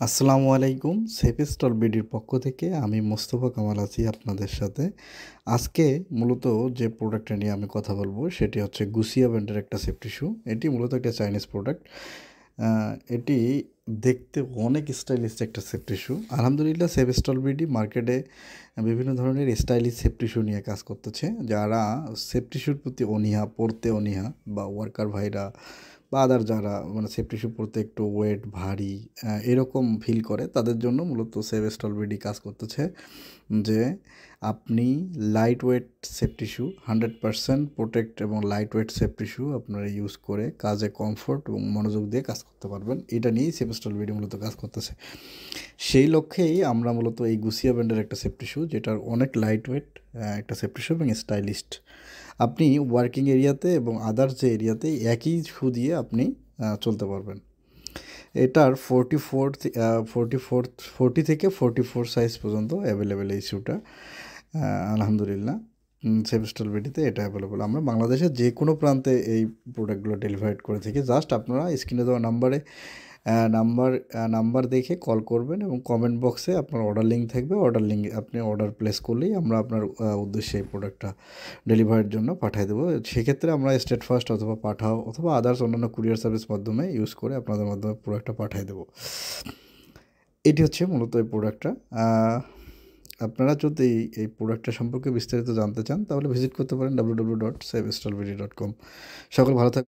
আসসালামু আলাইকুম। Safe stall বিডির পক্ষ থেকে আমি মোস্তফা কামাল আছি আপনাদের সাথে। আজকে মূলত যে প্রোডাক্টটা নিয়ে আমি কথা বলবো সেটি হচ্ছে গুসিয়া ব্র্যান্ডের একটা সেফটি শু। এটি মূলত একটা চাইনিজ প্রোডাক্ট। এটি দেখতে অনেক স্টাইলিশ একটা সেফটি শু। আলহামদুলিল্লাহ সেফ স্টল বিডি মার্কেটে বিভিন্ন ধরনের স্টাইলিশ সেফটি শু নিয়ে কাজ করতেছে। যারা সেফটি শুর প্রতি অনীহা, পরতে অনীহা বা ওয়ার্কার ভাইরা বা আদার যারা মানে সেফটি শু পরতে একটু ওয়েট ভারী এরকম ফিল করে তাদের জন্য মূলত সেভ স্টল বিডি কাজ করতেছে যে আপনি লাইট ওয়েট সেফটি শু 100% প্রোটেক্ট এবং লাইট ওয়েট সেফটি শু আপনারা ইউজ করে কাজে কমফোর্ট এবং মনোযোগ দিয়ে কাজ করতে পারবেন। এটা নিয়েই সেভ স্টল বিডি মূলত কাজ করতেছে। সেই লক্ষ্যেই আমরা মূলত এই গুসিয়া ব্র্যান্ডের একটা সেফটি শু যেটার অনেক লাইট ওয়েট একটা সেফটি শু এবং স্টাইলিশড। আপনি ওয়ার্কিং এরিয়াতে এবং আদার্স যে এরিয়াতে একই শু দিয়ে আপনি চলতে পারবেন। এটার 40 থেকে 44 সাইজ পর্যন্ত অ্যাভেলেবেল এই শুটা। আলহামদুলিল্লাহ সেফ স্টল বিডিতে এটা অ্যাভেলেবেল। আমরা বাংলাদেশের যে কোনো প্রান্তে এই প্রোডাক্টগুলো ডেলিভারি করে থাকি। জাস্ট আপনারা স্ক্রিনে দেওয়া নাম্বার দেখে কল করবেন এবং কমেন্ট বক্সে আপনার অর্ডার লিঙ্ক থাকবে। অর্ডার লিঙ্ক আপনি অর্ডার প্লেস করলেই আমরা আপনার উদ্দেশ্যে এই প্রোডাক্টটা ডেলিভারির জন্য পাঠিয়ে দেবো। সেক্ষেত্রে আমরা স্টেট ফার্স্ট অথবা পাঠাও অথবা আদার্স অন্যান্য কুরিয়ার সার্ভিস মাধ্যমে ইউজ করে আপনাদের মাধ্যমে প্রোডাক্টটা পাঠিয়ে দেবো। এটি হচ্ছে মূলত এই প্রোডাক্টটা। আপনারা যদি এই প্রোডাক্টটা সম্পর্কে বিস্তারিত জানতে চান তাহলে ভিজিট করতে পারেন www.safestallbd.com। সকল ভালো থাকবেন।